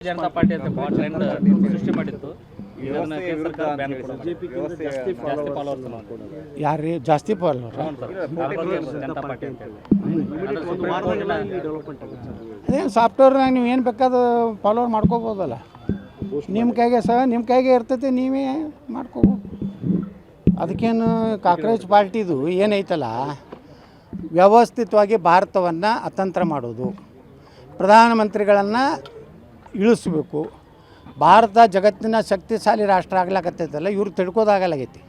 Janata party ಅಂತ ಭಾಳ trend ಸೃಷ್ಟಿ ಮಾಡಿತ್ತು. ಇದನ್ನ ಕೇಂದ್ರ ಸರ್ಕಾರ ಬ್ಯಾನ್ ಮಾಡೋದು. ಜಾಸ್ತಿ ಫಾಲೋವರ್ಸ್ ಯಾರು ಜಾಸ್ತಿ ಫಾಲೋವರ್ ಜನತಾ ಪಾರ್ಟಿ ಅಂತ ಅದೇ ಸಾಫ್ಟ್ವೇರ್ನಾಗ ನೀವು ಏನು ಬೇಕಾದ ಫಾಲೋವರ್ ಮಾಡ್ಕೋಬೋದಲ್ಲ. ನಿಮ್ಮ ಕೈಗೆ ಇರ್ತೈತೆ, ನೀವೇ ಮಾಡ್ಕೋಬೋದು. ಅದಕ್ಕೇನು ಕಾಕ್ರೋಚ್ ಪಾರ್ಟಿದು ಏನೈತಲ್ಲ, ವ್ಯವಸ್ಥಿತವಾಗಿ ಭಾರತವನ್ನು ಅತಂತ್ರ ಮಾಡೋದು, ಪ್ರಧಾನಮಂತ್ರಿಗಳನ್ನು ಇಳಿಸ್ಬೇಕು. ಭಾರತ ಜಗತ್ತಿನ ಶಕ್ತಿಶಾಲಿ ರಾಷ್ಟ್ರ ಆಗ್ಲಾಕತ್ತೈತಲ್ಲ, ಇವ್ರು ತಿಳ್ಕೋದಾಗಲಾಗೈತಿ.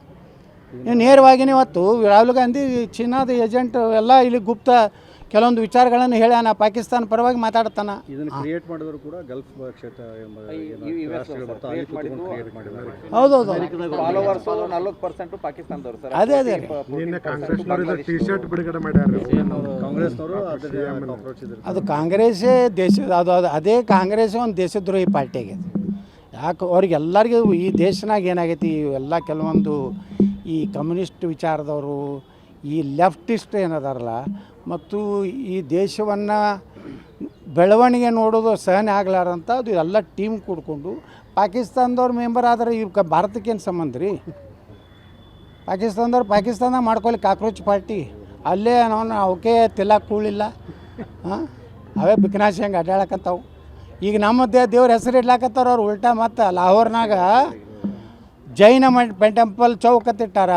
ನೇರವಾಗಿನೇ ಇವತ್ತು ರಾಹುಲ್ ಗಾಂಧಿ ಚೀನಾದ ಏಜೆಂಟ್ ಎಲ್ಲ ಇಲ್ಲಿ ಗುಪ್ತ ಕೆಲವೊಂದು ವಿಚಾರಗಳನ್ನು ಹೇಳ್ಯಾನ, ಪಾಕಿಸ್ತಾನ ಪರವಾಗಿ ಮಾತಾಡ್ತಾನ. ಇದನ್ನು ಕ್ರಿಯೇಟ್ ಮಾಡಿದ್ರು ಕೂಡ ಗಲ್ಫ್ ಕ್ಷೇತ್ರ ಹೌದೌದು, ಫಾಲೋವರ್ಸ್ 40% ಪಾಕಿಸ್ತಾನದವರು ಸರ್. ಅದೇ ಅದೇ ಟಿ ಶರ್ಟ್ ಬಿಡುಗಡೆ ಮಾಡ್ಯಾರ ಕಾಂಗ್ರೆಸ್ನವರು. ಅದು ಕಾಂಗ್ರೆಸ್ಸೇ ಅದೇ ಕಾಂಗ್ರೆಸ್ ಒಂದು ದೇಶದ್ರೋಹಿ ಪಾರ್ಟಿ ಆಗೈತಿ. ಯಾಕೆ ಅವ್ರಿಗೆಲ್ಲರಿಗೂ ಈ ದೇಶನಾಗ ಏನಾಗೈತಿ, ಇವೆಲ್ಲ ಕೆಲವೊಂದು ಈ ಕಮ್ಯುನಿಸ್ಟ್ ವಿಚಾರದವರು, ಈ ಲೆಫ್ಟಿಸ್ಟ್ ಏನದಾರಲ್ಲ, ಮತ್ತು ಈ ದೇಶವನ್ನು ಬೆಳವಣಿಗೆ ನೋಡೋದು ಸಹನೆ ಆಗ್ಲಾರಂತ ಅದು ಎಲ್ಲ ಟೀಮ್ ಕೂಡ್ಕೊಂಡು ಪಾಕಿಸ್ತಾನದವ್ರು ಮೆಂಬರ್ ಆದರೆ ಈ ಭಾರತಕ್ಕೇನು ಸಂಬಂಧ ರೀ? ಪಾಕಿಸ್ತಾನದಾಗ ಮಾಡ್ಕೊಳ್ಳಿ ಕಾಕ್ರೋಚ್ ಪಾರ್ಟಿ. ಅಲ್ಲೇ ನಾವು ಅವಕ್ಕೆ ತಿಲಾಕ್ ಕೂಳಿಲ್ಲ, ಅವೇ ಬಿಕನಾಶಿ ಹಂಗೆ ಅಡ್ಡಾಡಕತ್ತಾವು. ಈಗ ನಮ್ಮ ದೇವ್ರ ಹೆಸರು ಇಡ್ಲಾಕತ್ತಾರ ಅವ್ರು ಉಲ್ಟಾ. ಮತ್ತು ಲಾಹೋರ್ನಾಗ ಜೈನ ಟೆಂಪಲ್ ಚೌಕತ್ತಿಟ್ಟಾರ.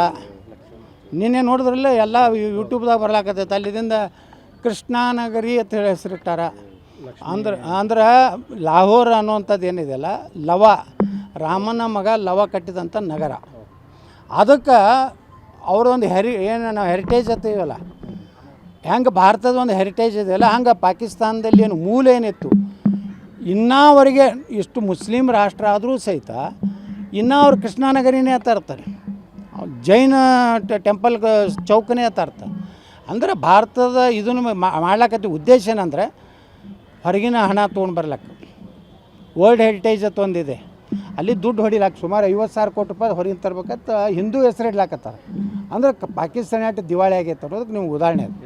ನಿನ್ನೆ ನೋಡಿದ್ರಲ್ಲ, ಎಲ್ಲ ಯೂಟ್ಯೂಬ್ದಾಗ ಬರ್ಲಾಕತ್ತೈತೆ. ಅಲ್ಲಿದಿಂದ ಕೃಷ್ಣಾನಗರಿ ಅಂತ ಹೇಳಿ ಹೆಸರಿಟ್ಟಾರ. ಅಂದ್ರೆ ಲಾಹೋರ್ ಅನ್ನುವಂಥದ್ದು ಏನಿದೆಯಲ್ಲ, ರಾಮನ ಮಗ ಲವ ಕಟ್ಟಿದಂಥ ನಗರ. ಅದಕ್ಕೆ ಅವರೊಂದು ಏನು ನಾವು ಹೆರಿಟೇಜ್ ಅಂತೀವಲ್ಲ, ಹೆಂಗೆ ಭಾರತದ ಒಂದು ಹೆರಿಟೇಜ್ ಇದೆಯಲ್ಲ, ಹಂಗೆ ಪಾಕಿಸ್ತಾನದಲ್ಲಿ ಏನು ಮೂಲ ಏನಿತ್ತು, ಇನ್ನವರೆಗೆ ಇಷ್ಟು ಮುಸ್ಲಿಂ ರಾಷ್ಟ್ರ ಆದರೂ ಸಹಿತ ಇನ್ನೂ ಅವ್ರು ಕೃಷ್ಣಾನಗರಿನೇ ಅಂತ ಇರ್ತಾರೆ, ಜೈನ ಟೆಂಪಲ್ ಚೌಕನೇ ಅಂತ ಅರ್ಥ. ಅಂದ್ರೆ ಭಾರತದ ಇದನ್ನು ಮಾಡ್ಲಾಕತ್ತಿ ಉದ್ದೇಶ ಏನಂದರೆ ಹೊರಗಿನ ಹಣ ತೊಗೊಂಡು ಬರ್ಲಕ್ಕ. ವರ್ಲ್ಡ್ ಹೆರಿಟೇಜ್ ಅಂತ ಒಂದಿದೆ, ಅಲ್ಲಿ ದುಡ್ಡು ಹೊಡಿಲಾಕ ಸುಮಾರು 50,000 ಕೋಟಿ ರೂಪಾಯಿ ಹೊರಗಿನ ತರ್ಬೇಕಂತ ಹಿಂದೂ ಹೆಸರು ಇಡ್ಲಾಕತ್ತಾರೆ. ಅಂದ್ರೆ ಪಾಕಿಸ್ತಾನ ದಿವಾಳಿ ಆಗೈತೆ ಅನ್ನೋದಕ್ಕೆ ನಿಮ್ಗೆ ಉದಾಹರಣೆ ಅದು.